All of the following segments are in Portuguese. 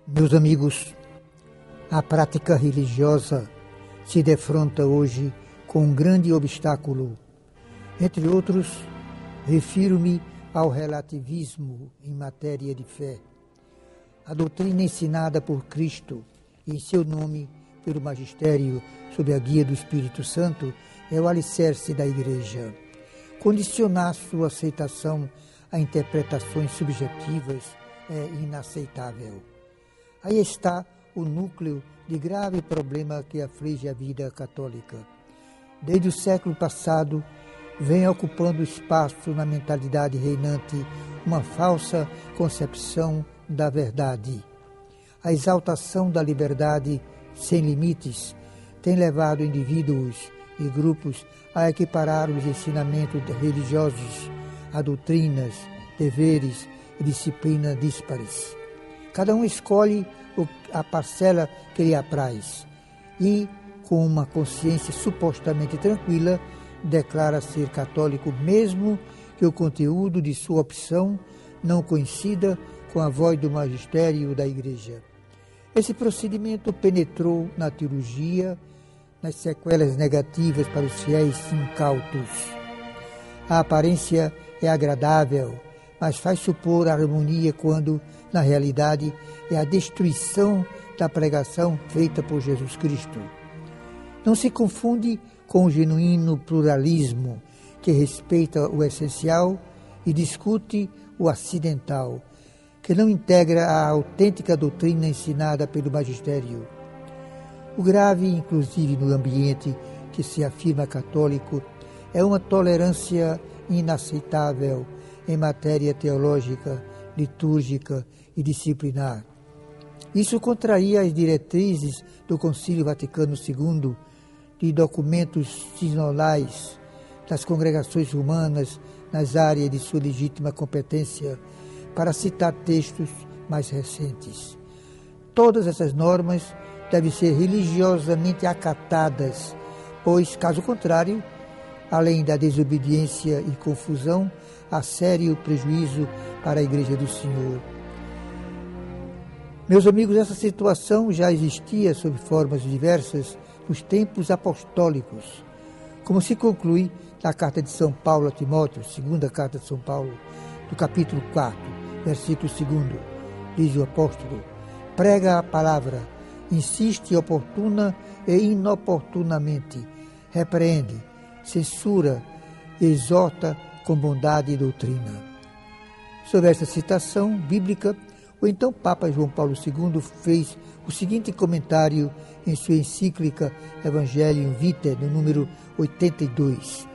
Meus amigos, a prática religiosa se defronta hoje com um grande obstáculo. Entre outros, refiro-me ao relativismo em matéria de fé. A doutrina ensinada por Cristo e em seu nome pelo magistério sob a guia do Espírito Santo é o alicerce da Igreja. Condicionar sua aceitação a interpretações subjetivas é inaceitável. Aí está o núcleo de grave problema que aflige a vida católica. Desde o século passado, vem ocupando espaço na mentalidade reinante uma falsa concepção da verdade. A exaltação da liberdade sem limites tem levado indivíduos e grupos a equiparar os ensinamentos religiosos a doutrinas, deveres e disciplina díspares. Cada um escolhe a parcela que lhe apraz e, com uma consciência supostamente tranquila, declara ser católico mesmo que o conteúdo de sua opção não coincida com a voz do magistério da Igreja. Esse procedimento penetrou na teologia, nas sequelas negativas para os fiéis incautos. A aparência é agradável, mas faz supor harmonia quando, na realidade, é a destruição da pregação feita por Jesus Cristo. Não se confunde com o genuíno pluralismo, que respeita o essencial e discute o acidental, que não integra a autêntica doutrina ensinada pelo magistério. O grave, inclusive no ambiente que se afirma católico, é uma tolerância inaceitável em matéria teológica, litúrgica e disciplinar. Isso contraria as diretrizes do Concílio Vaticano II, de documentos sinodais das congregações romanas nas áreas de sua legítima competência, para citar textos mais recentes. Todas essas normas devem ser religiosamente acatadas, pois, caso contrário, além da desobediência e confusão, há sério prejuízo para a Igreja do Senhor. Meus amigos, essa situação já existia sob formas diversas nos tempos apostólicos, como se conclui na carta de São Paulo a Timóteo, segunda carta de São Paulo, do capítulo 4, versículo 2, diz o apóstolo: prega a palavra, insiste oportuna e inoportunamente, repreende, censura, exorta com bondade e doutrina. Sobre esta citação bíblica, o então Papa João Paulo II fez o seguinte comentário em sua encíclica Evangelium Vitae, no número 82.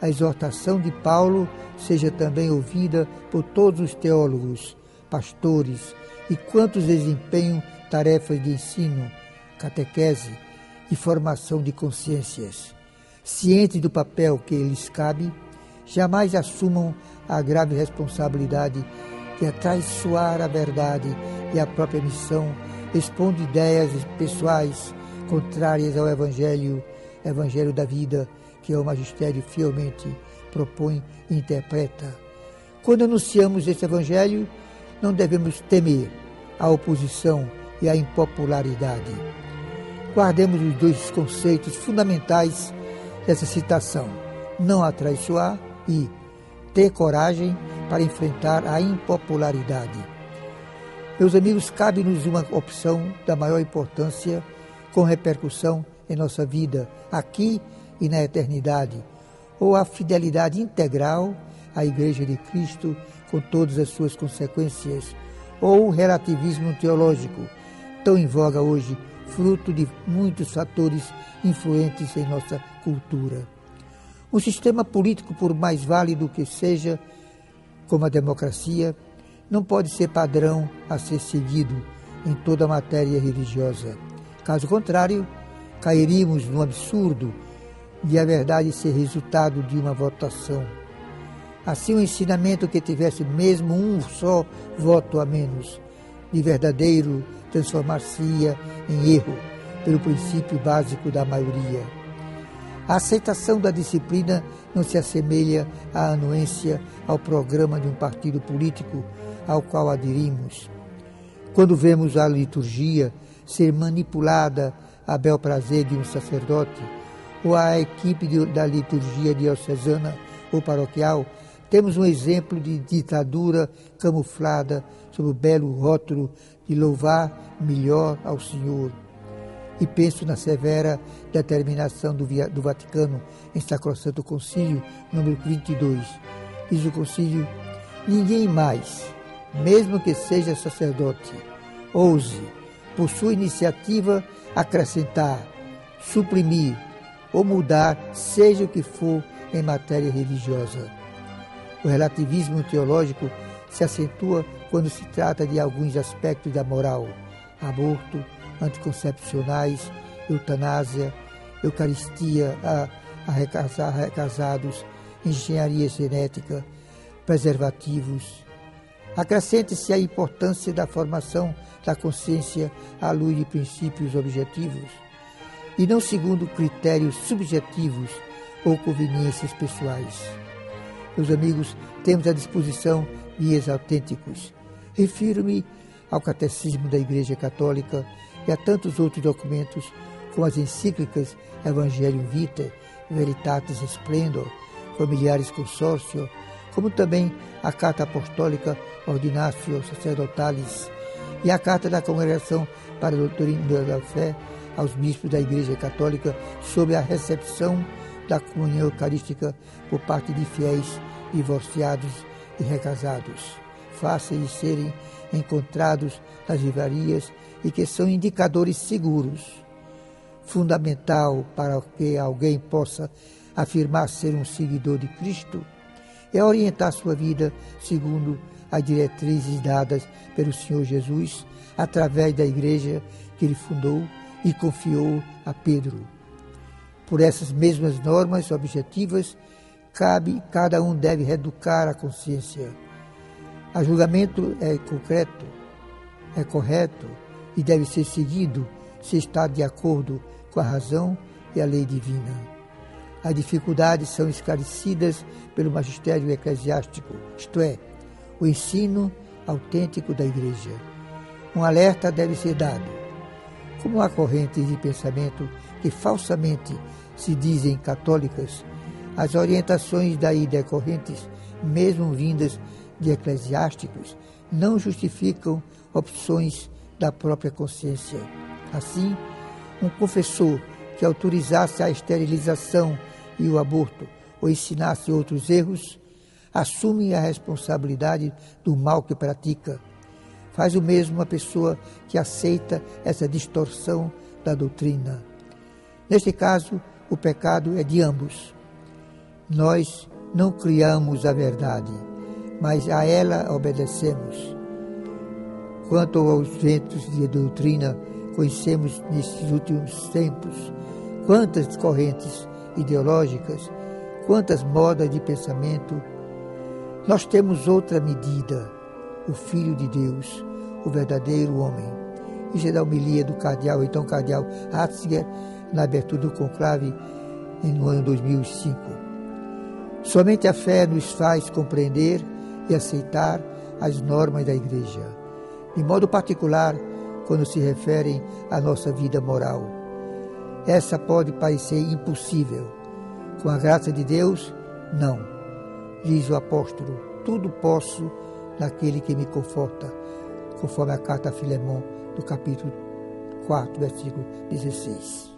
A exortação de Paulo seja também ouvida por todos os teólogos, pastores e quantos desempenham tarefas de ensino, catequese e formação de consciências. Cientes do papel que lhes cabe, jamais assumam a grave responsabilidade de atraiçoar a verdade e a própria missão, expondo ideias pessoais contrárias ao Evangelho da vida, que o magistério fielmente propõe e interpreta. Quando anunciamos esse Evangelho, não devemos temer a oposição e a impopularidade. Guardemos os dois conceitos fundamentais dessa citação: não atraiçoar e ter coragem para enfrentar a impopularidade. Meus amigos, cabe-nos uma opção da maior importância, com repercussão em nossa vida, aqui e na eternidade, ou a fidelidade integral à Igreja de Cristo, com todas as suas consequências, ou o relativismo teológico, tão em voga hoje, fruto de muitos fatores influentes em nossa cultura. Um sistema político, por mais válido que seja, como a democracia, não pode ser padrão a ser seguido em toda a matéria religiosa. Caso contrário, cairíamos no absurdo de a verdade ser resultado de uma votação. Assim, um ensinamento que tivesse mesmo um só voto a menos, de verdadeiro, transformar-se-ia em erro, pelo princípio básico da maioria. A aceitação da disciplina não se assemelha à anuência ao programa de um partido político ao qual aderimos. Quando vemos a liturgia ser manipulada a bel prazer de um sacerdote, ou a equipe da liturgia diocesana ou paroquial, temos um exemplo de ditadura camuflada sob o belo rótulo de louvar melhor ao Senhor. E penso na severa determinação do Vaticano em Sacrosanto Concílio número 22. Diz o concílio: ninguém mais, mesmo que seja sacerdote, ouse, por sua iniciativa, acrescentar, suprimir ou mudar, seja o que for, em matéria religiosa. O relativismo teológico se acentua quando se trata de alguns aspectos da moral: aborto, anticoncepcionais, eutanásia, eucaristia a recasados, engenharia genética, preservativos. Acrescente-se a importância da formação da consciência à luz de princípios objetivos e não segundo critérios subjetivos ou conveniências pessoais. Meus amigos, temos à disposição guias autênticos. Refiro-me ao Catecismo da Igreja Católica e a tantos outros documentos, como as encíclicas Evangelium Vitae, Veritatis Splendor, Familiaris Consortio, como também a Carta Apostólica Ordinatio Sacerdotalis e a Carta da Congregação para a Doutrina da Fé aos bispos da Igreja Católica sobre a recepção da comunhão eucarística por parte de fiéis divorciados e recasados, fáceis de serem encontrados nas livrarias e que são indicadores seguros. Fundamental para que alguém possa afirmar ser um seguidor de Cristo é orientar sua vida segundo as diretrizes dadas pelo Senhor Jesus através da igreja que ele fundou e confiou a Pedro. Por essas mesmas normas objetivas, cada um deve reeducar a consciência. O julgamento é concreto, é correto e deve ser seguido se está de acordo com a razão e a lei divina. As dificuldades são esclarecidas pelo magistério eclesiástico, isto é, o ensino autêntico da Igreja. Um alerta deve ser dado. Como há correntes de pensamento que falsamente se dizem católicas, as orientações daí decorrentes, mesmo vindas de eclesiásticos, não justificam opções da própria consciência. Assim, um confessor que autorizasse a esterilização e o aborto ou ensinasse outros erros, assume a responsabilidade do mal que pratica. Faz o mesmo a pessoa que aceita essa distorção da doutrina. Neste caso, o pecado é de ambos. Nós não criamos a verdade, mas a ela obedecemos. Quanto aos ventos de doutrina, conhecemos nesses últimos tempos quantas correntes ideológicas, quantas modas de pensamento. Nós temos outra medida, o Filho de Deus, o verdadeiro homem. Isso é da homilia do cardeal Ratzinger, na abertura do conclave no ano 2005. Somente a fé nos faz compreender e aceitar as normas da Igreja, de modo particular quando se referem à nossa vida moral. Essa pode parecer impossível. Com a graça de Deus, não. Diz o apóstolo: tudo posso naquele que me conforta, conforme a carta a Filemon, do capítulo 4, versículo 16.